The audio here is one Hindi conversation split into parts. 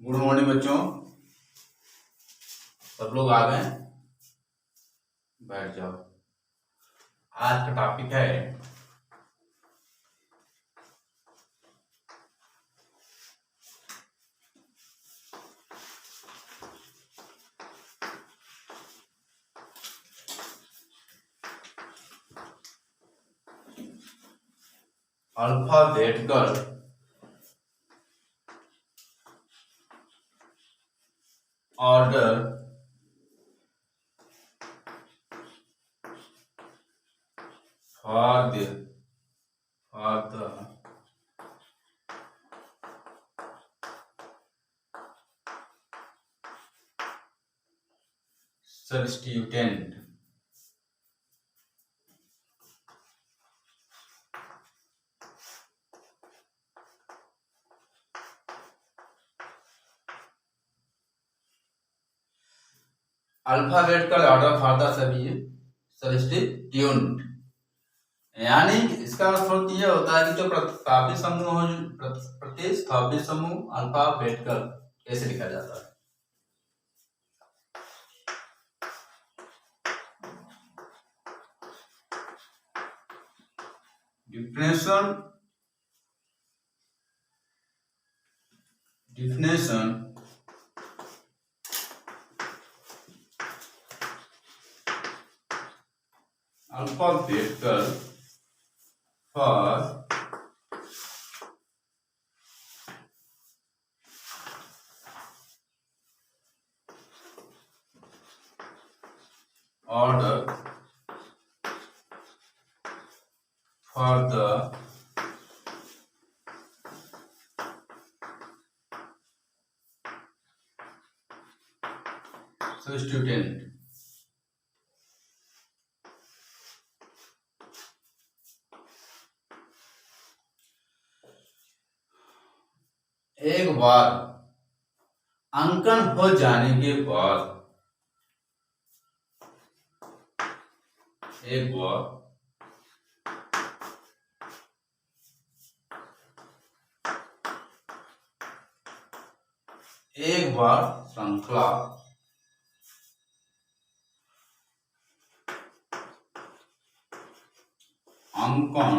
गुड मॉर्निंग बच्चों। सब लोग आ गए? बैठ जाओ। आज का टॉपिक है alphabetical order for the substituent. Alphabetical order for the substitute, यानी इसका मतलब यह होता है कि जो प्रतिस्थापित समूह हो, प्रतिस्थापित समूह अल्फाबेटिकल कैसे लिखा जाता है। definition alphabetical for order for the substituent. एक बार अंकन हो जाने के बाद एक बार श्रृंखला अंकन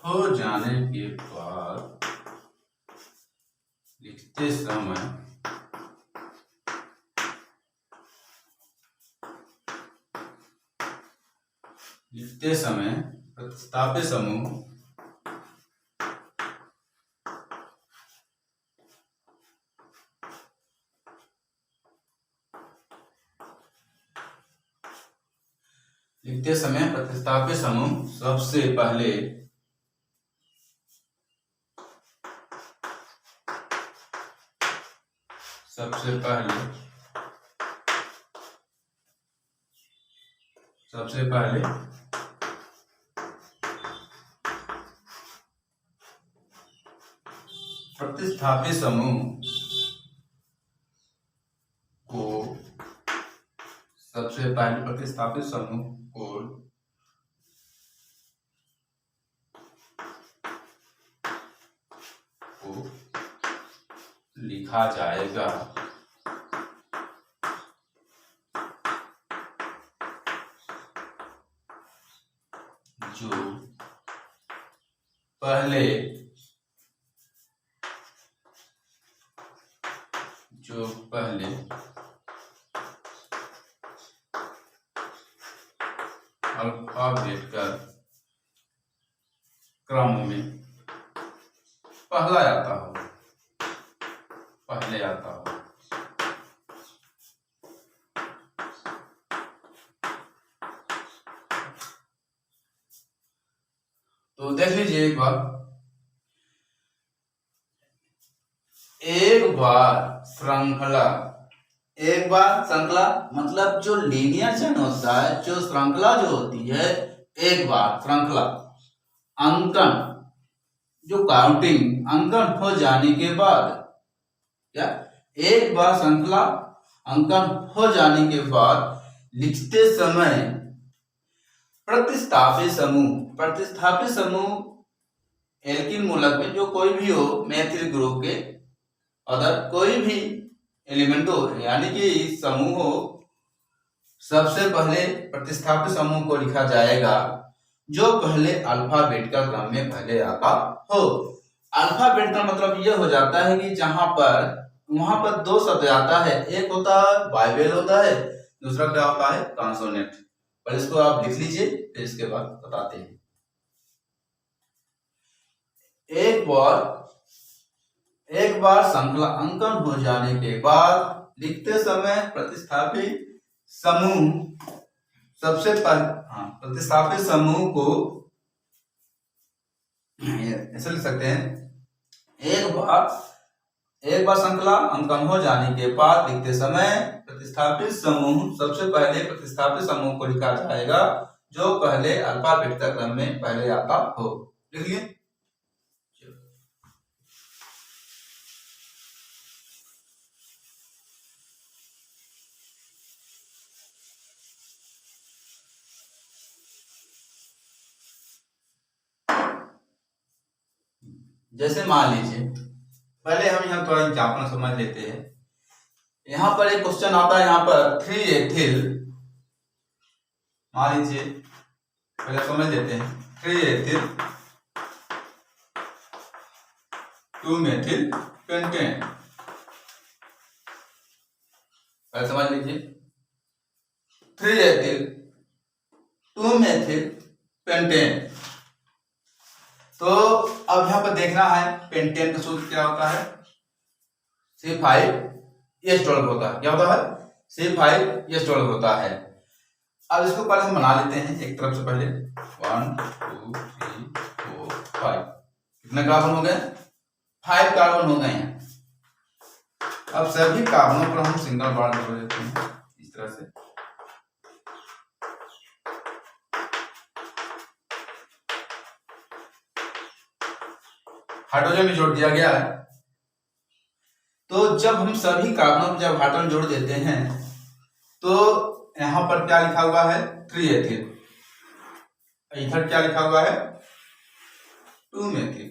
हो जाने के बाद लिखते समय प्रतिस्थापित समूह सबसे पहले प्रतिस्थापित समूह को लिखा जाएगा जो पहले अल्फाबेटिकल क्रम में पहले आता हो। तो देख लीजिए एक बार श्रृंखला मतलब जो लीनियर चेन होता है, जो श्रृंखला जो होती है, एक बार श्रृंखला अंकन जो काउंटिंग अंकन हो जाने के बाद, क्या एक बार श्रृंखला अंकन हो जाने के बाद लिखते समय प्रतिस्थापित समूह एल्किल मूलक में जो कोई भी हो मेथिल ग्रुप के अदर कोई भी एलिमेंट हो यानी कि समूह हो, सबसे पहले प्रतिस्थापित समूह को लिखा जाएगा जो पहले अल्फाबेट का क्रम में पहले आता हो। अल्फाबेट का मतलब यह हो जाता है कि जहां पर वहां पर दो शब्द आता है, एक होता है बाइबल होता है, दूसरा क्या होता है कॉन्सोनेंट। पर इसको आप लिख लीजिए फिर इसके बाद बताते हैं। एक बार श्रृंखला अंकन हो जाने के बाद लिखते समय प्रतिस्थापित समूह सबसे पहले प्रतिस्थापित समूह को ऐसे लिख सकते हैं। एक बार श्रृंखला अंकन हो जाने के बाद लिखते समय प्रतिस्थापित समूह सबसे पहले प्रतिस्थापित समूह को लिखा जाएगा जो पहले अल्फाबेट का क्रम में पहले आता हो। लिखिए। जैसे मान लीजिए, पहले हम यहाँ थोड़ा एग्जाम्पल समझ लेते हैं। यहाँ पर एक क्वेश्चन आता है, यहाँ पर 3 एथिल, मान लीजिए पहले समझ लेते हैं। 3 एथिल 2 मेथिल पेंटेन, पहले समझ लीजिए। 3 एथिल 2 मेथिल पेंटेन। तो अब यहाँ पर देखना है पेंटेन का सूत्र क्या होता है, C5H12 होता है। क्या होता है? C5H12 होता है। अब इसको पहले हम बना लेते हैं एक तरफ से। पहले 1 2 3 4 5 कितने कार्बन हो गए? 5 कार्बन हो गए हैं। अब सभी कार्बनों पर हम सिंगल बॉन्ड जोड़ देते हैं इस तरह से। हाइड्रोजन भी जोड़ दिया गया है। तो जब हम सभी कार्बनों पर जब हाइड्रोजन जोड़ देते हैं तो यहां पर क्या लिखा हुआ है 3 एथिल, इधर क्या लिखा हुआ है 2 मेथिल।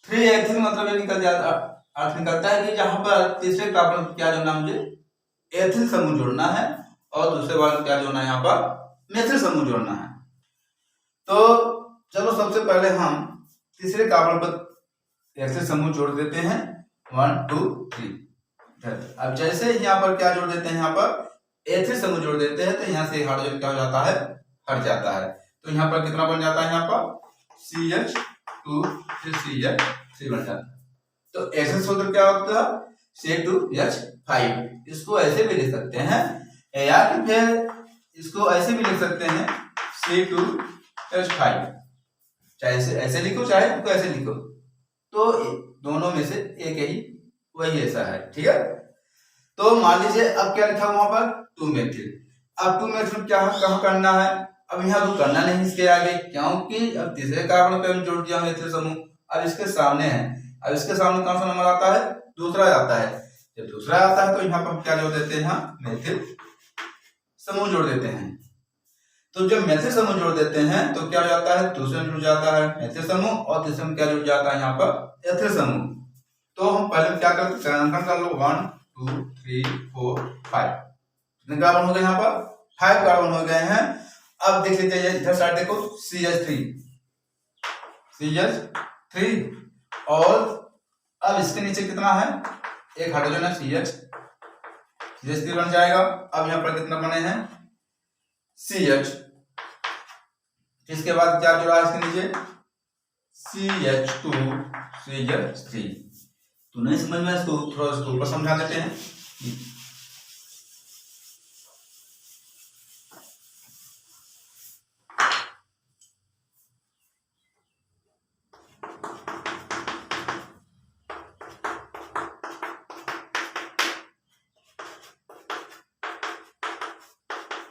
3 एथिल मतलब ये निकल जाता, अर्थ निकलता है कि जहां पर तीसरे कार्बन पर क्या जोड़ना, मुझे एथिल समूह जोड़ना है और दूसरे बार क्या जोड़ना है, यहाँ पर मेथिल समूह जोड़ना है। तो चलो सबसे पहले हम तीसरे कार्बन पर एथिल समूह जोड़ देते हैं 1 2 3। अब जैसे यहाँ पर क्या जोड़ देते हैं, यहाँ पर एथिल समूह जोड़ देते हैं तो यहाँ से हाइड्रोजन क्या हो जाता है, हट जाता है। तो यहाँ पर कितना बन जाता है, यहाँ पर CH2 फिर CH3 बन जाता है। तो एथिल सूत्र क्या होता है C2H5। इसको ऐसे भी लिख सकते हैं या फिर इसको ऐसे भी लिख सकते हैं C2H5। चाहे ऐसे लिखो चाहे इसको ऐसे लिखो, तो दोनों में से एक ही वही ऐसा है। ठीक है। तो मान लीजिए अब क्या लिखा वहां पर 2 मेथिल। अब 2 मेथिल क्या कहाँ करना है, अब यहाँ तो करना नहीं इसके आगे, क्योंकि अब तीसरे कार्बन पे हम जोड़ दिया मेथिल समूह। अब इसके सामने है, अब इसके सामने कौन सा नंबर आता है, दूसरा आता है। जब दूसरा आता है तो यहाँ पर हम क्या जोड़ देते हैं, यहाँ मेथिल समूह जोड़ देते हैं। तो जब मेथिल समूह जोड़ देते हैं तो क्या हो जाता है, दूसरे में जुड़ जाता है मेथिल समूह और तीसरे में क्या जुड़ जाता है, यहाँ पर एथिल समूह। तो हम पहले क्या करते हैं, अंकन कर लो 1 2 3 4 5। कितने कार्बन हो गए, यहाँ पर 5 कार्बन हो गए हैं। अब देख लेते हैं इधर साइड देखो CH3 और अब इसके नीचे कितना है, एक हाइड्रोजन है CH3 बन जाएगा। अब यहाँ पर कितना बने हैं CH, इसके बाद क्या जुड़ा है इसके नीचे CH2 CH3। तो नहीं समझ में, इसको थोड़ा इसको ऊपर समझा देते हैं।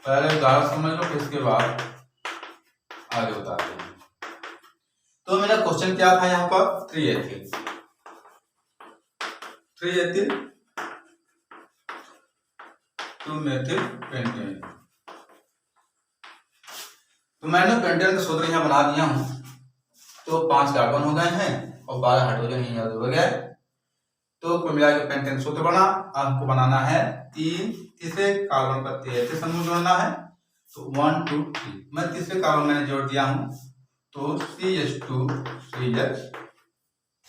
पहले उदाहरण समझ लो फिर इसके बाद आगे बताते हैं। तो मेरा क्वेश्चन क्या था, यहाँ पर 3 एथिल 2 मेथिल पेंटेन। तो मैंने पेंटेन का सूत्र यहाँ बना दिया हूं। तो 5 कार्बन हो गए हैं और 12 हाइड्रोजन ही हो गए। तो कुल मिला के पेंटेन सूत्र बना। हमको बनाना है तीसरे कार्बन पर तीसरे समूह जोड़ना है। तो 1 2 3 मैं तीसरे कार्बन मैंने जोड़ दिया हूं, तो CH2 CH3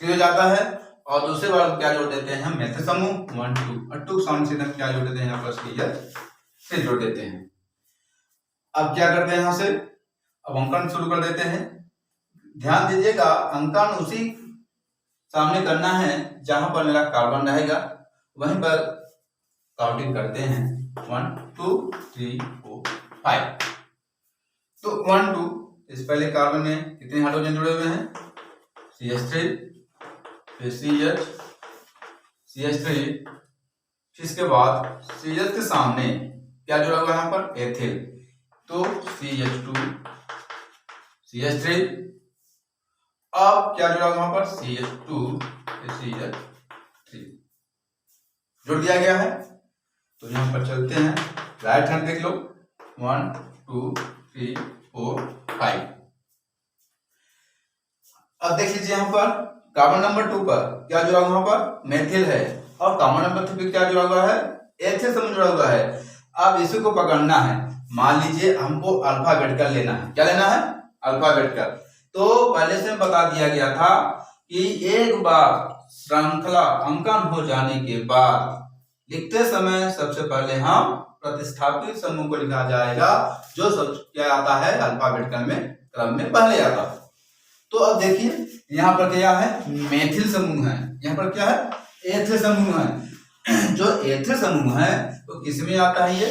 हो जाता है। और दूसरे बार हम क्या जोड़ देते हैं हम मेथिल समूह 1 2 और 2 साउंड से हम क्या जोड़ देते हैं यहाँ पर CH से जोड़ देते हैं। अब क्या करते हैं यहाँ से, अब अंकन शुरू कर देते हैं। ध्यान दीजिएगा अंकन उसी सामने करना है जहां पर मेरा कार्बन रहेगा, वहीं पर काउंटिंग करते हैं 1 2 3 4 5। तो 1 2 इस पहले कार्बन में कितने हाइड्रोजन जुड़े हुए हैं, CH3 फिर CH CH3, फिर इसके बाद CH के सामने क्या जुड़ा हुआ है यहाँ पर एथिल, तो CH2 CH3। अब क्या जुड़ा हुआ वहां पर CH2 CH3 जुड़ दिया गया है। तो यहां पर चलते हैं, राइट हैंड देख लो 1 2 3 4 5। अब देख लीजिए यहां पर कार्बन नंबर 2 पर क्या जुड़ा हुआ वहां पर मेथिल है, और कार्बन नंबर 3 पर क्या जुड़ा हुआ है एथिल समूह जुड़ा हुआ है। अब इसी को पकड़ना है, मान लीजिए हमको अल्फाबेट लेना है, क्या लेना है अल्फाबेट। तो पहले से बता दिया गया था कि एक बार श्रृंखला अंकन हो जाने के बाद लिखते समय सबसे पहले हम प्रतिस्थापित समूह को लिखा जाएगा, जो सब क्या आता है अल्फाबेट में क्रम में पहले आता है। तो अब देखिए यहाँ पर क्या है मेथिल समूह है, यहाँ पर क्या है एथिल समूह है। जो एथिल समूह है तो किसमें आता है ये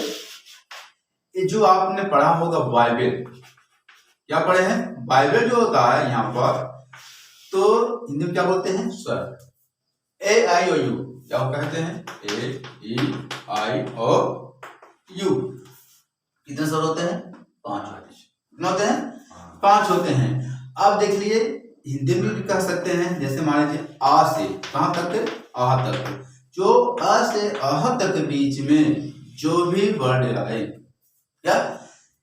जो आपने पढ़ा होगा बाइबल, क्या पढ़े हैं बाइबल जो होता है यहाँ पर, तो हिंदी में क्या बोलते हैं स्वर, AIOU क्या कहते हैं AEIOU। कितने स्वर होते हैं 5 कितने होते हैं 5 होते हैं। अब देख लिए हिंदी में भी कह सकते हैं, जैसे मान लीजिए आ से कहां तक आ तक, जो आ से आह तक बीच में जो भी वर्ड आए, क्या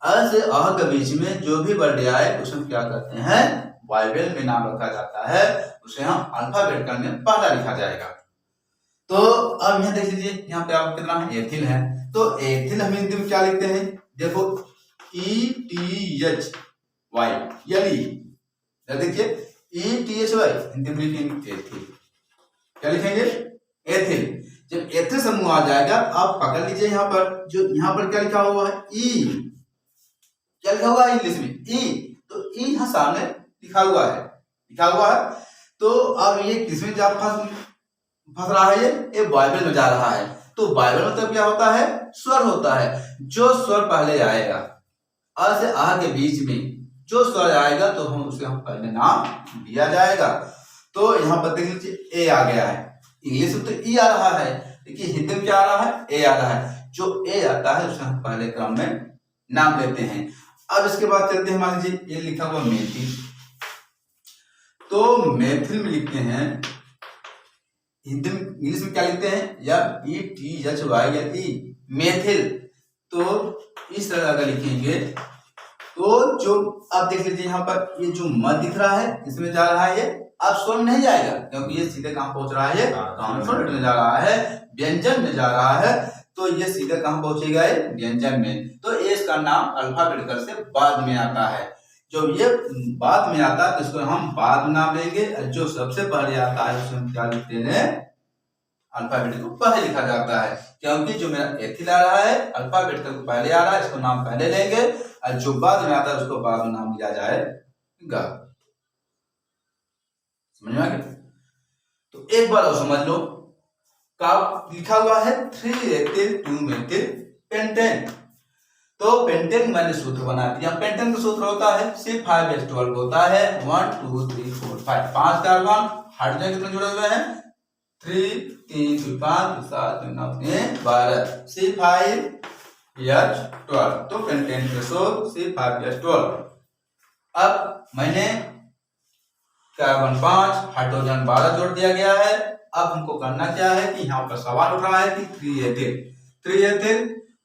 अ से अ के बीच में जो भी वर्ड आए उसे हम क्या करते हैं बाइबल में नाम रखा जाता है, उसे हम अल्फाबेट में पहला लिखा जाएगा। तो अब यहाँ देख लीजिए यहाँ पे आप कितना एथिल है, तो एथिल हम हिंदी में क्या लिखते हैं देखो ETHY यली, देखिए ETHY हिंदी में लिखेंगे एथिल, क्या लिखेंगे एथिल। जब एथिल समूह आ जाएगा आप पकड़ लीजिए यहाँ पर, जो यहाँ पर क्या लिखा हुआ है ई, क्या लिखा हुआ है इंग्लिश में ई, तो ई यहाँ सामने लिखा हुआ है। तो अब ये किसमें जा फंस रहा है, ये बाइबल में जा रहा है। तो बाइबल मतलब क्या होता है स्वर होता है, जो स्वर पहले आएगा अ से आ के बीच में जो स्वर आएगा तो हम उसे हम पहले नाम दिया जाएगा। तो यहाँ पर देख लीजिए ए आ गया है, इंग्लिश में तो ई आ रहा है, देखिए हिंदी में क्या आ रहा है ए आ रहा है। जो ए आता है उसे हम पहले क्रम में नाम लेते हैं। अब इसके बाद चलते हैं, मान लीजिए ये लिखा हुआ मेथिल, तो मेथिल में लिखते हैं हिंदी में इंग्लिश में क्या लिखते हैं या ETHY मेथिल। तो इस तरह का लिखेंगे। तो जो आप देख लीजिए यहाँ पर ये जो मत दिख रहा है इसमें जा रहा है, ये अब स्वर में नहीं जाएगा क्योंकि ये सीधे कहाँ पहुंच रहा है कॉन्सोनेंट में जा रहा है, व्यंजन में जा रहा है। तो ये सीधे कहाँ पहुंचेगा ये व्यंजन में। तो इसका नाम अल्फाबेटिकल से बाद में आता है, जो ये बाद में आता है तो इसको हम बाद में नाम लेंगे। जो सबसे पहले आता है उसमें हम क्या लिखते हैं अल्फाबेटिकल को पहले लिखा जाता है, क्योंकि जो मेरा एथिल आ रहा है अल्फाबेटिकल को पहले आ रहा है, इसको नाम पहले लेंगे, और जो बाद में आता है उसको बाद में नाम दिया जाएगा। समझ में आ गया? तो एक बार और समझ लो, का लिखा हुआ है 3 एथिल 2 मेथिल पेंटेन। तो पेंटेन मैंने सूत्र बना दिया। पेंटेन का सूत्र होता है C5H12 होता है 1 2 3 4 5 5 कार्बन, हाइड्रोजन कितने जुड़े हुए हैं 3 3 5 7 9 12 C5H12। तो पेंटेन का सूत्र C5H12। अब मैंने कार्बन 5 हाइड्रोजन 12 जोड़ दिया गया है। अब हमको करना क्या है कि यहाँ पर सवाल उठ रहा है कि 3 एथिल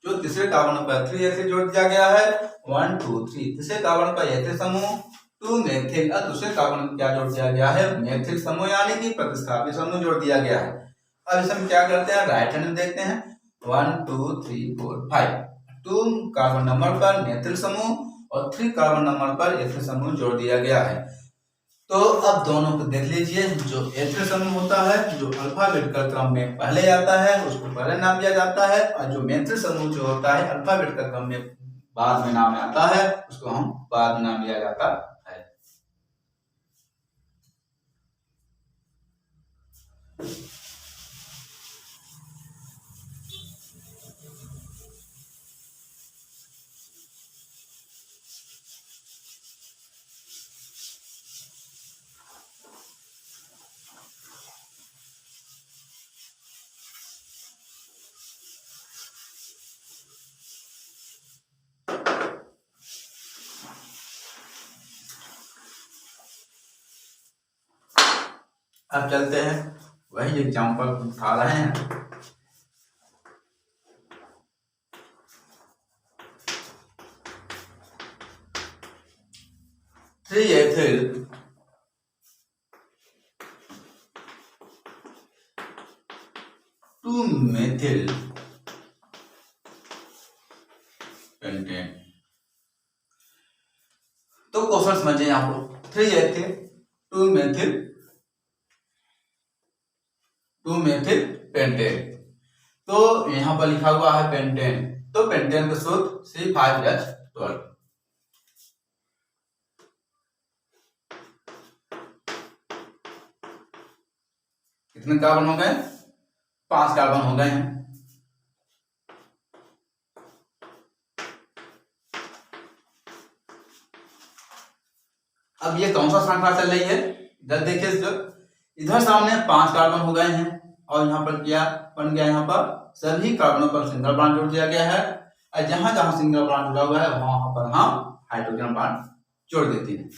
जो तीसरे कार्बन पर 3 एथिल जोड़ दिया गया है 1 2 3, तीसरे कार्बन पर एथिल समूह टू मेथिल, अब दूसरे कार्बन क्या जोड़ दिया गया है, मेथिल समूह यानी कि प्रतिस्थापी समूह जोड़ दिया गया है। अब इसमें क्या करते हैं, राइट हैंड में देखते हैं 1 2 3 4 5, 2 कार्बन नंबर पर मेथिल समूह और 3 कार्बन नंबर पर एथिल समूह जोड़ दिया गया है। तो अब दोनों को देख लीजिए, जो एथिल समूह होता है जो अल्फाबेट का क्रम में पहले आता है उसको पहले नाम दिया जाता है, और जो मेथिल समूह जो होता है अल्फाबेट का क्रम में बाद में नाम आता है उसको हम बाद में नाम दिया जाता है। अब चलते हैं वही एग्जाम्पल उठा रहे हैं। Three ethyl to methyl pentane. तो क्वेश्चन समझिए यहाँ पर, 3 एथिल 2 मेथिल पेंटेन। तो यहाँ पर लिखा हुआ है पेंटेन, तो पेंटेन का सूत्र C5H12। कितने कार्बन हो गए, 5 कार्बन हो गए हैं। अब ये कौन सा श्रृंखला चल रही है, इधर देखिए, इधर सामने 5 कार्बन हो गए हैं और यहाँ पर क्या बन गया, यहाँ पर सभी कार्बनों पर सिंगल बॉन्ड जोड़ दिया गया है, और जहां जहां सिंगल बॉन्ड जुड़ा हुआ है वहां पर हम हाइड्रोजन बॉन्ड जोड़ देते हैं।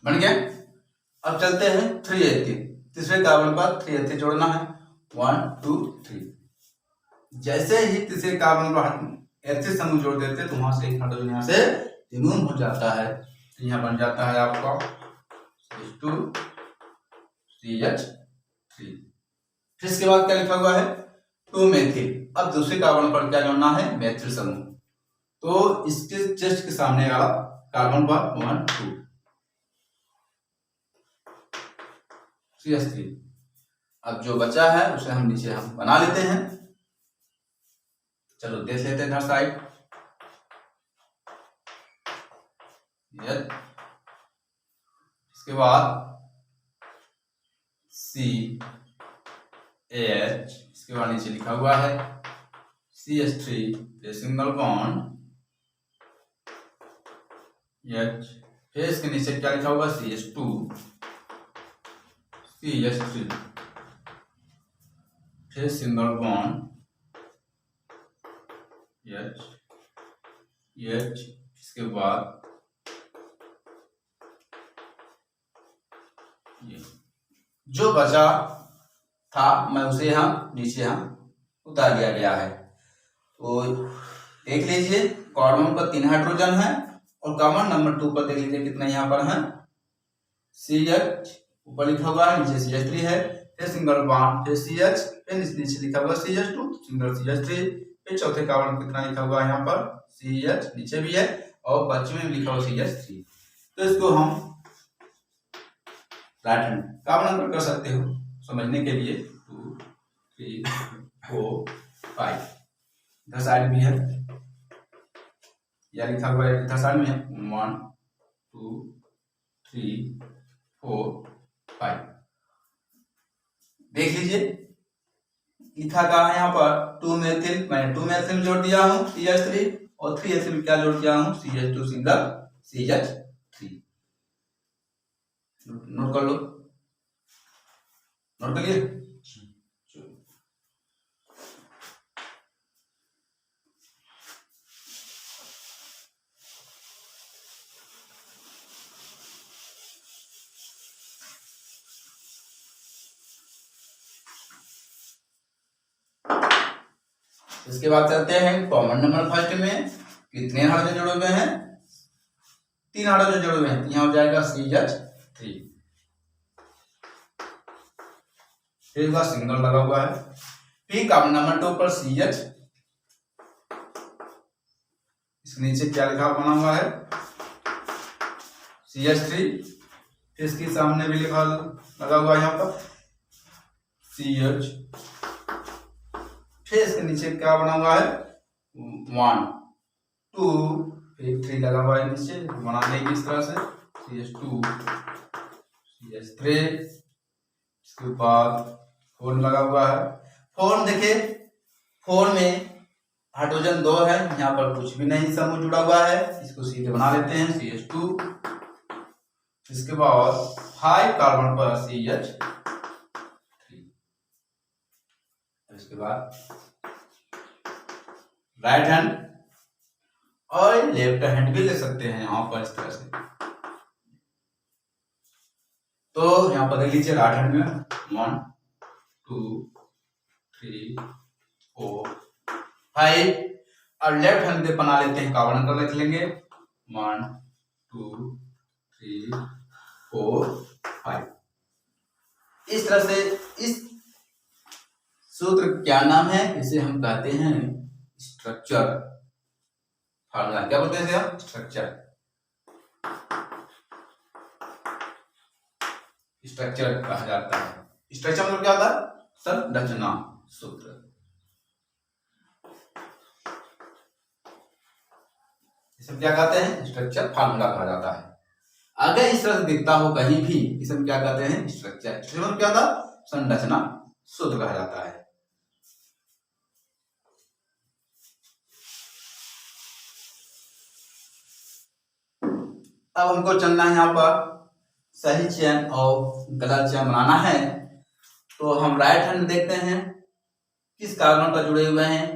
बन गया। अब चलते हैं 3 एथिल, तीसरे कार्बन पर 3 एथिल जोड़ना है, 1 2 3। जैसे ही तीसरे कार्बन पर एथिल समूह जोड़ देते हैं तो वहां से एक हाइड्रोजन यहाँ से रिमूव हो जाता है, तो यहाँ बन जाता है आपका CH2 CH3। फिर इसके बाद क्या लिखा हुआ है, 2 मेथिल। अब दूसरे कार्बन पर क्या जोड़ना है, मेथिल समूह, तो इसके जस्ट के सामने वाला कार्बन पर 1 2 CH3। अब जो बचा है उसे हम नीचे हम बना लेते हैं। चलो देख लेते हैं इधर साइड, इसके बाद CH, इसके बाद नीचे लिखा हुआ है CH3 सिंगल बॉन्ड H, फिर इसके नीचे क्या लिखा हुआ, CH2 CH3 फिर सिंगल बॉन्ड H, इसके बाद ये जो बचा था मैं उसे हम नीचे हम उतार दिया गया है। तो देख लीजिए कार्बन पर 3 हाइड्रोजन है और कार्बन नंबर 2 पर देख लीजिए कितना यहाँ पर है, CH ऊपर लिखा हुआ है, नीचे CH3 है, फिर सिंगल बॉन्ड, फिर CH, फिर नीचे लिखा हुआ CH2 सिंगल CH3, फिर चौथे कार्बन कितना लिखा हुआ है यहाँ पर CH नीचे भी है और पश्चिम में लिखा हुआ CH3। तो इसको हम राइट हैंड कार्बन नंबर कर सकते हो समझने के लिए, 2 3 4 5। इधर साइड भी है, या लिखा हुआ है इधर साइड में है 1 2 3 4 5। देख लीजिए लिखा कहा है यहाँ पर 2 मेथिल, मैंने 2 मेथिल जोड़ दिया हूँ CH3 और 3 एथिल क्या जोड़ दिया हूँ CH2 सिंगल CH3। नोट कर लो, नोट करिए। इसके बाद चलते हैं कॉमन नंबर फर्स्ट में। कितने हाइड्रोजन जुड़े हुए हैं? 3 हाइड्रोजन जुड़े हुए हैं, यहाँ हो जाएगा CH3। फिर इसका सिंगल लगा हुआ है। फिर कार्बन नंबर 2 पर CH, इसके नीचे क्या लिखा बना हुआ है? CH3। फिर इसके सामने भी लिखा लगा हुआ है यहाँ पर CH। फिर इसके नीचे क्या बना हुआ है? 1 2, फिर 3 लगा हुआ है नीचे, बना देंगे इस तरह से CH2 CH3। इसके बाद 4 लगा हुआ है। 4 देखिए, 4 में हाइड्रोजन 2 है, यहाँ पर कुछ भी नहीं समूह जुड़ा हुआ है, इसको सीधे बना लेते हैं CH2। इसके बाद 5 कार्बन पर CH3। इसके बाद राइट हैंड और लेफ्ट हैंड भी ले सकते हैं यहाँ पर इस तरह से। तो यहाँ पर देख लीजिए राइट हैंड में 1 2 3 4 5 और लेफ्ट हैंड पे बना लेते हैं कार्बन का, लिख लेंगे 1 2 3 4 5। इस तरह से इस सूत्र क्या नाम है? इसे हम कहते हैं स्ट्रक्चर फार्मूला। क्या बोलते हैं इसे हम? स्ट्रक्चर। स्ट्रक्चर कहा जाता है। स्ट्रक्चर मतलब क्या होता है? संरचना सूत्र। इसे क्या कहते हैं? स्ट्रक्चर फार्मूला कहा जाता है। अगर इस तरह से दिखता हो कहीं भी, इसे हम क्या कहते हैं? स्ट्रक्चर। मतलब क्या था? संरचना सूत्र कहा जाता है। अब हमको चलना है यहाँ पर सही चेन और गलत चेन बनाना है। तो हम राइट हैंड देखते हैं किस कार्बन पर जुड़े हुए हैं,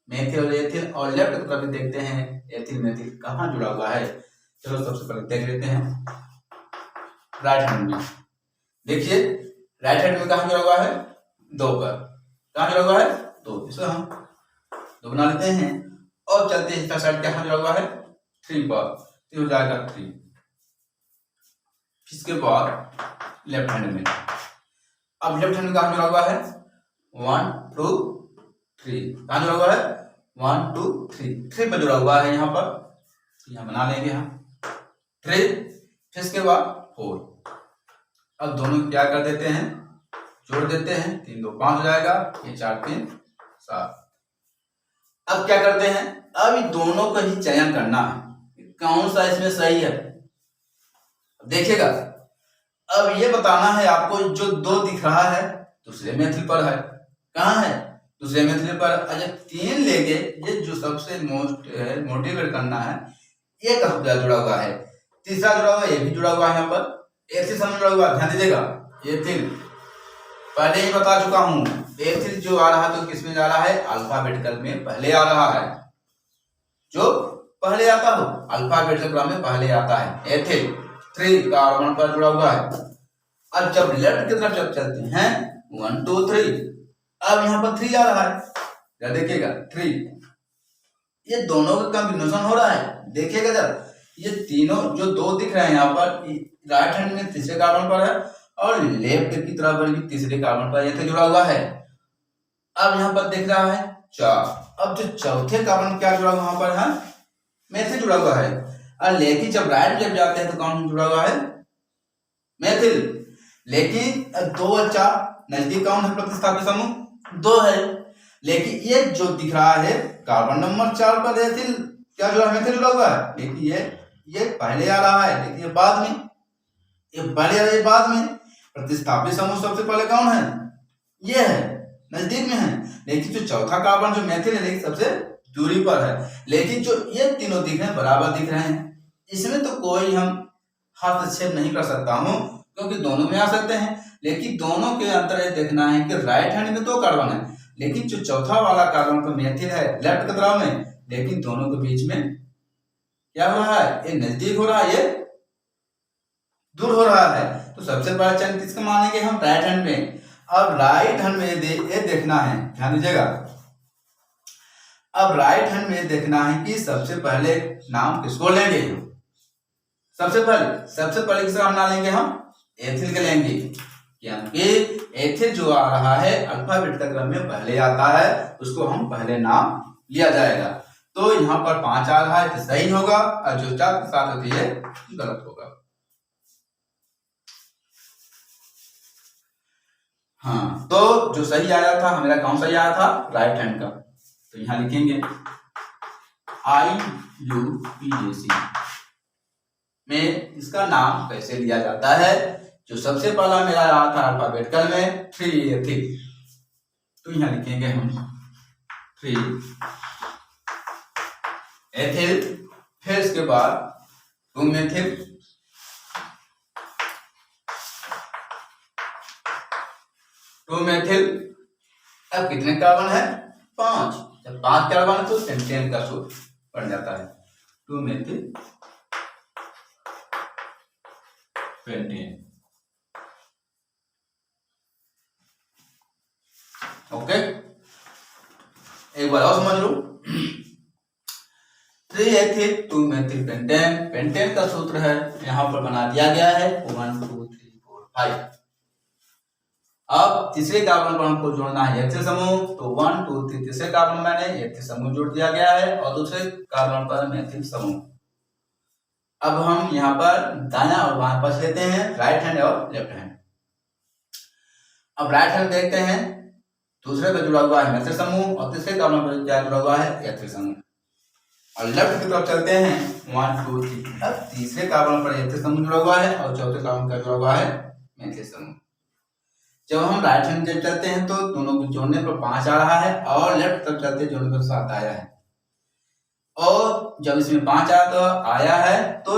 मेथिल और एथिल, और लेफ्ट की तरफ देखते हैं एथिल मेथिल कहाँ जुड़ा हुआ है। चलो सबसे पहले देख लेते हैं राइट हैंड में। देखिए राइट हैंड में कहाँ जुड़ा हुआ है? 2 पर। कहाँ जुड़ा हुआ है? 2। इसे हम 2 बना लेते हैं और चलते हैं इसका साइड कहाँ जुड़ा हुआ है? 3 पर, तो हो जाएगा 3। इसके बाद लेफ्ट हैंड में, अब लेफ्ट हैंड में कहाँ जुड़ा हुआ है? 1 2 3। कहाँ जुड़ा हुआ है? 1 2 3 3 पर जुड़ा हुआ है यहाँ पर, यहाँ बना लेंगे हम 3। फिर इसके बाद 4। अब दोनों क्या कर देते हैं? जोड़ देते हैं, 3 2 5 हो जाएगा, ये 4 3 7। अब क्या करते हैं? अब इन दोनों का ही चयन करना है, कौन सा इसमें सही है। देखिएगा, अब ये बताना है आपको, जो 2 दिख रहा है दूसरे मेथिल पर है। कहाँ है? दूसरे मेथिल पर। अच्छा 3 लेंगे, ये जो सबसे मोटिवेट करना है, ये कहाँ पे जुड़ा हुआ है? तीसरा जुड़ा हुआ है, ये भी जुड़ा हुआ है यहाँ पर। एथिल सामने जुड़ा हुआ है, ध्यान दीजिएगा। एथिल पहले ही बता चुका हूं, एथिल जो आ रहा है तो किसमें जा रहा है? अल्फाबेटिकल में पहले आ रहा है। जो पहले आता हो अल्फाबेटिकल क्रम में पहले आता है। एथिल 3 कार्बन पर जुड़ा हुआ है। अब जब लेफ्ट की तरफ जब चलते हैं 1 2 3, अब यहाँ पर 3 आ रहा है, क्या देखिएगा 3, ये दोनों का कॉम्बिनेशन हो रहा है। देखिएगा जब ये तीनों जो 2 दिख रहे हैं यहाँ पर, राइट हैंड में तीसरे कार्बन पर है और लेफ्ट की तरफ पर भी तीसरे कार्बन पर ये जुड़ा हुआ है। अब यहाँ पर दिख रहा है 4। अब जो चौथे कार्बन क्या जुड़ा हुआ वहां पर है? मेथिल जुड़ा हुआ है। और लेकिन जब राइट जब जाते हैं तो कौन जुड़ा हुआ है? मेथिल। लेकिन 2 और 4 नजदीक कौन है? प्रतिस्थापित समूह 2 है। लेकिन ये जो दिख रहा है कार्बन नंबर 4 पर एथिल क्या जुड़ा है? मेथिल जुड़ा हुआ है। लेकिन ये पहले आ रहा है, लेकिन ये बाद में, ये पहले आ रहा है बाद में। प्रतिस्थापित समूह सबसे पहले कौन है? ये है, नजदीक में है। लेकिन जो चौथा कार्बन जो मेथिल है, लेकिन सबसे दूरी पर है। लेकिन जो ये तीनों दिख रहे हैं बराबर दिख रहे हैं, इसमें तो कोई हम हस्तक्षेप नहीं कर सकता हूं, क्योंकि दोनों में आ सकते हैं। लेकिन दोनों के अंतर ये देखना है कि राइट हैंड में 2 कार्बन है, लेकिन जो चौथा वाला कार्बन तो मेथिल है लेफ्ट की तरफ में, लेकिन दोनों के बीच में क्या हो रहा है? ये नजदीक हो रहा है, ये दूर हो रहा है। तो सबसे पहला चयन किसका मानेंगे हम? राइट हैंड में। अब राइट हैंड में ये देखना है, ध्यान दीजिएगा। अब राइट हैंड में देखना है कि सबसे पहले नाम किसको लेंगे हम। सबसे पहले किसका नाम लेंगे हम, एथिल के लेंगे, क्योंकि एथिल जो आ रहा है अल्फाबेट का क्रम में पहले आता है, उसको हम पहले नाम लिया जाएगा। तो यहाँ पर 5 आ रहा है तो सही होगा, और जो 4 के साथ होती है गलत होगा। हाँ, तो जो सही आया था मेरा कौन सा आया था, राइट हैंड का। तो यहाँ लिखेंगे IUPAC में इसका नाम कैसे लिया जाता है। जो सबसे पहला मेरा आया था अल्फाबेटिकल में 3 एथिल, तो यहाँ लिखेंगे हम 3 एथिल, फिर इसके बाद 2 मेथिल, अब कितने कार्बन है, 5। जब 5 कार्बन है तो पेंटेन का सूत्र बन जाता है 2 मेथिल पेंटेन। ओके, एक बार और समझ लो। 3 एथिल 2 मेथिल पेंटेन, पेंटेन का सूत्र है यहाँ पर बना दिया गया है 1 2 3 4 5। अब तीसरे कार्बन पर हमको जोड़ना है एथिल समूह, तो 1 2 3 तीसरे कार्बन में मैंने एथिल समूह जोड़ दिया गया है, और दूसरे कार्बन पर मेथिल समूह। अब हम यहाँ पर दायां और बायां पक्ष लेते हैं, राइट हैंड और लेफ्ट हैंड। अब राइट हैंड देखते हैं, दूसरे पर जुड़ा हुआ है मेथिल समूह, और तीसरे कार्बन पर क्या जुड़ा हुआ है, एथिल समूह। और लेफ्ट की तरफ चलते हैं 1 2 3, अब तीसरे कार्बन पर एथिल समूह जुड़ा हुआ है, और चौथे कार्बन पर जुड़ा हुआ है मेथिल समूह। जब हम राइट हैंड से चलते हैं तो दोनों को जोड़ने पर 5 आ रहा है, और लेफ्ट तरफ चलते जोड़ने पर 7 आया है। और जब इसमें 5 आया है तो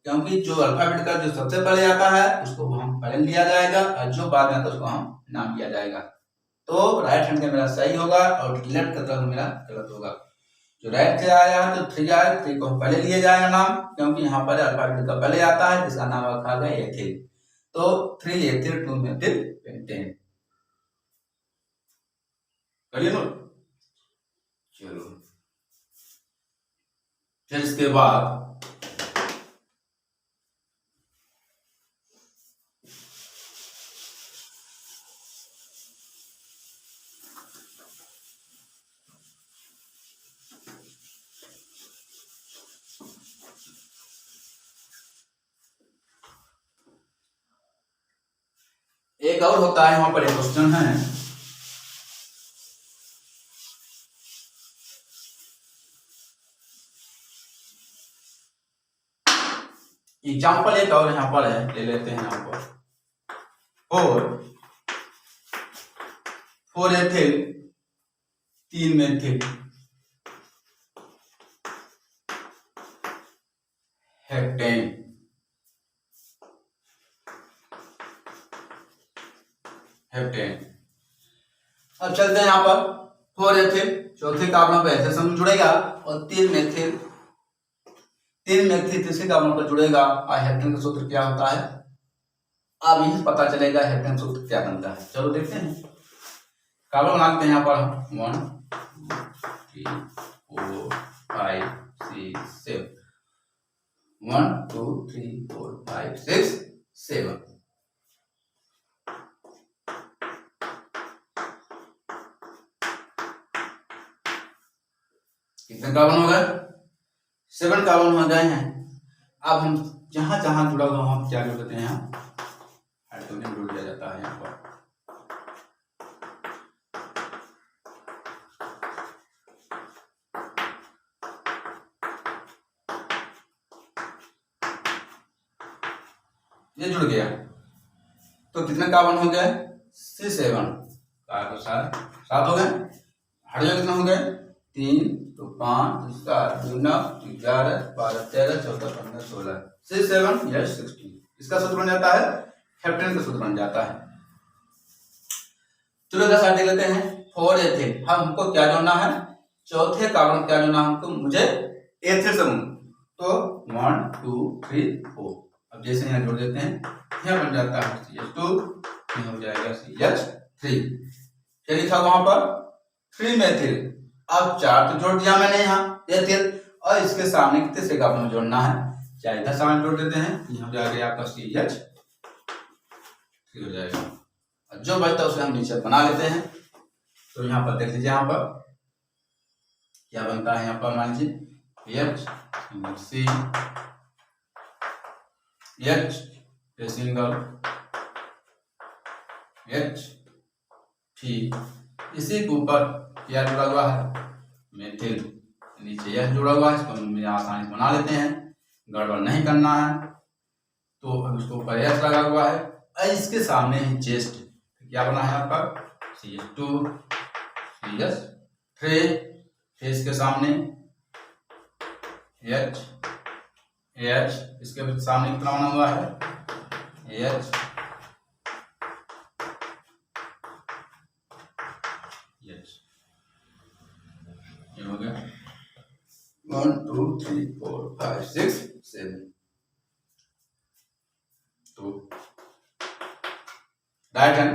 क्योंकि जो अल्फाबेट का जो सबसे पहले आता है उसको हम पहले लिया जाएगा, और जो बाद में आता है उसको हम नाम लिया जाएगा। तो राइट हैंड का मेरा सही होगा, और लेफ्ट का तरफ मेरा गलत होगा। जो राइट से आया है तो 3 आया, 3 को हम पहले लिए जाएगा नाम, क्योंकि यहाँ पर अल्फाबेट का पहले आता है जिसका नाम रखा गया एथिल। तो 3 एथिल 2 मेथिल पेंटेन। करिए नोट। चलो, फिर इसके बाद एक और होता है, वहां पर एक क्वेश्चन है, एग्जाम्पल एक और यहाँ पर है, ले लेते हैं यहाँ पर 4 एथिल 3 मेथिल हेप्टेन। अब चलते हैं यहाँ पर 4 एथिल, चौथे कार्बन पर एथिल समूह जुड़ेगा, और 3 मेथिल तीसरे कार्बन पर जुड़ेगा। और हेप्टेन का सूत्र क्या होता है, अब यही पता चलेगा हेप्टेन सूत्र क्या बनता है। चलो देखते हैं, कार्बन बनाते हैं यहाँ पर 1 2 3 4 5 6 7 1 2 3 4 5 6 7। कितने कार्बन हो गए, 7 कार्बन हो गए हैं। अब हम जहां जहां जुड़ा हुआ हम क्या जोड़ देते हैं, हाइड्रोजन जोड़ दिया जाता है यहाँ पर। ये जुड़ गया, तो कितने कार्बन हो गए, 7 कार्बन 7 हो गए। हाइड्रोजन कितने हो गए, 3 तो 5 7 2 9 11 12 13 14 15 16 6 7 या 16। इसका सूत्र बन जाता है, हेप्टेन का सूत्र बन जाता है। चलो 10 देख लेते हैं। 4 एथिल, हमको क्या जोड़ना है, चौथे कार्बन क्या जोड़ना है हमको, मुझे एथिल समूह। तो 1 2 3 4, अब जैसे यहाँ जोड़ देते हैं, यह बन जाता है CH2, हो जाएगा CH3। फिर लिखा वहां पर 3 मेथिल, अब 4 तो जोड़ दिया मैंने यहाँ एथिल, और इसके सामने तीसरे कार्बन में जोड़ना है, चाहे इधर सामने जोड़ देते हैं, यहाँ जाएगा आपका CH हो जाएगा, और जो बचता है उसे हम नीचे बना लेते हैं। तो यहाँ पर देख लीजिए, यहाँ पर क्या बनता है, यहाँ पर मान लीजिए H C H single H T, इसी के ऊपर क्या जुड़ा हुआ है, मेथिल, नीचे यह जुड़ा हुआ है, इसको हम आसानी से बना लेते हैं, गड़बड़ नहीं करना है। तो अब इसको ऊपर H लगा हुआ है, इसके सामने ही चेस्ट, क्या बना है आपका CH2 CH3, फिर इसके सामने H इसके सामने कितना बना हुआ है H ये हो गया 1 2 3 4 5 6 7। तो राइट हैंड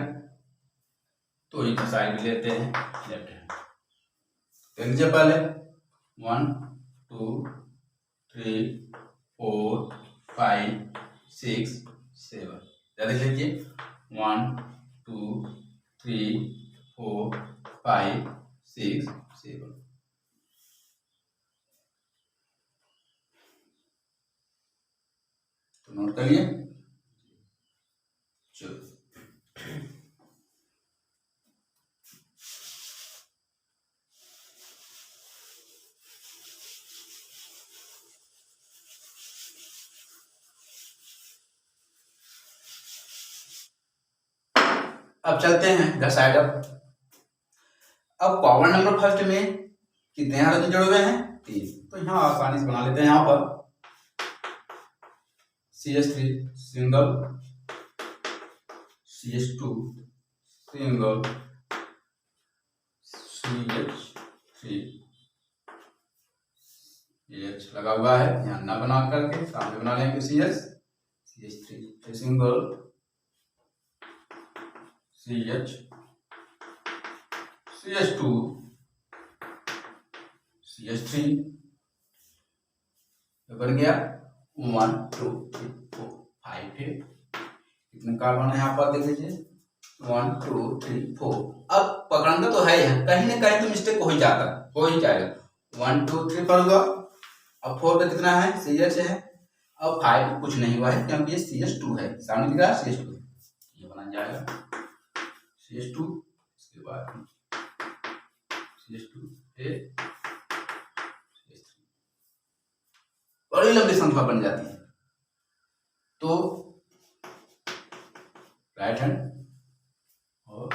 तो इधर साइड में लेते हैं लेफ्ट हैंड, देख लीजिए पहले 1 2 3 4 5 6 7, देख लीजिए 1 2 3 4 5 6 7। तो नोट करिए, चलो अब चलते हैं इधर साइड। अब कॉमन नंबर फर्स्ट में कितने हाइड्रोजन जुड़े हुए हैं 3, तो यहाँ आसानी से बना लेते हैं, यहाँ पर CH3 single CH2 single CH3 H लगा हुआ है, यहाँ ना बना करके सामने बना लेंगे CH3 सिंगल CH2 CH3 बन गया 1 2 3 4 5 है, कितने कार्बन है यहाँ पर देख लीजिए 1 2 3 4। अब पकड़ना तो है, कहीं ना कहीं तो मिस्टेक हो ही जाएगा 1 2 3 पर होगा, अब 4 पे कितना है CH है, अब 5 कुछ नहीं हुआ है क्योंकि ये CH2 है, सामने दिख रहा है CH2, ये बना जाएगा CH2, इसके बाद CH2 CH3, बड़ी लंबी संख्या बन जाती है। तो राइट हैंड और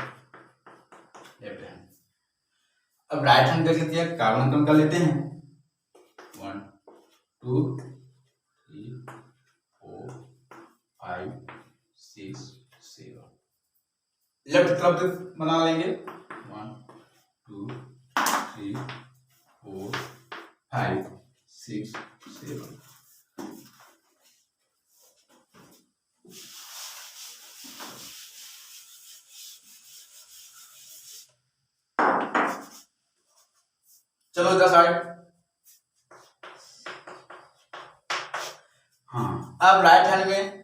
लेफ्ट हैंड, अब राइट हैंड कर लेते हैं, कार्बन कम कर लेते हैं 1 2 3 4 5 6 7। लेफ्ट तरफ बना लेंगे 1 2 3 4 5 6 7। चलो इधर साइड। हाँ, अब राइट हैंड में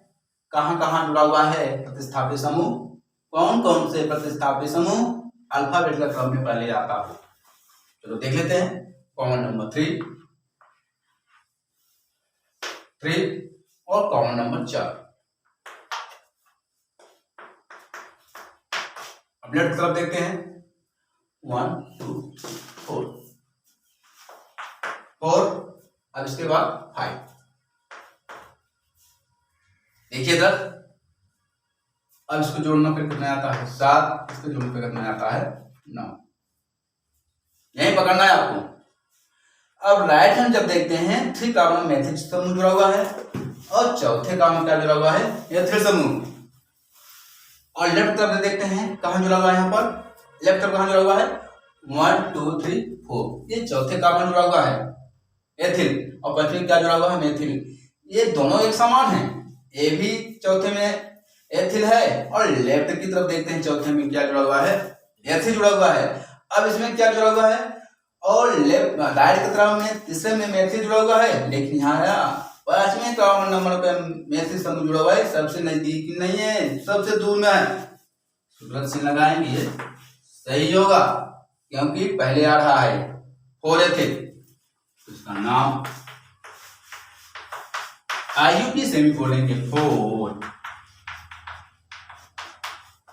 कहां कहां जुड़ा हुआ है प्रतिस्थापी समूह, कौन कौन से प्रतिस्थापी समूह अल्फाबेट का क्रम में पहले आता हो, चलो देख लेते हैं। कॉमन नंबर 3 और कॉमन नंबर 4। अब लेफ्ट तरफ देखते हैं 1 2 4 4, अब इसके बाद 5। देखिए इधर, अब इसको जोड़ना फिर कितना आता है 7, इसको जोड़ना फिर कितना आता है 9, यही पकड़ना है आपको। अब राइट हैंड जब देखते हैं 3 कार्बन में मेथिल समूह जुड़ा हुआ है और चौथे कार्बन क्या जुड़ा हुआ है एथिल समूह, और लेफ्ट तरफ देखते हैं कहां जुड़ा हुआ है, यहाँ पर लेफ्ट तरफ कहां जुड़ा हुआ है 1 2 3 4, ये चौथे कार्बन जुड़ा हुआ है एथिल, और पश्चिम क्या जुड़ा हुआ है मेथिल, ये दोनों एक समान है, ये भी चौथे में एथिल है, और लेफ्ट की तरफ देखते हैं चौथे में क्या जुड़ा हुआ है एथिल जुड़ा हुआ है। अब इसमें क्या जुड़ा हुआ है और लेफ्ट राइट क्रम में तीसरे में मेथिल जुड़ा हुआ है, लेकिन यहाँ 5वें क्रम नंबर पे मेथिल समूह जुड़ा हुआ है, सबसे नजदीक नहीं है, सबसे दूर में है। गलत चिन्ह लगाएंगे सही होगा, क्योंकि पहले आ रहा है 4 एथिल, इसका नाम IUP सेमीकोलन के 4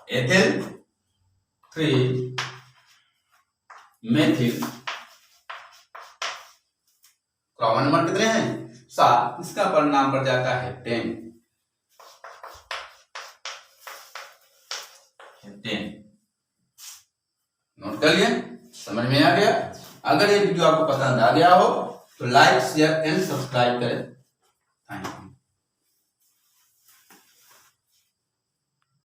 एथिल 3 मेथिल। क्रॉमन नंबर कितने हैं? 7, इसका परिणाम पड़ जाता है 10। नोट कर लिए, समझ में आ गया? अगर ये वीडियो आपको पसंद आ गया हो तो लाइक शेयर एंड सब्सक्राइब करें। Thank you.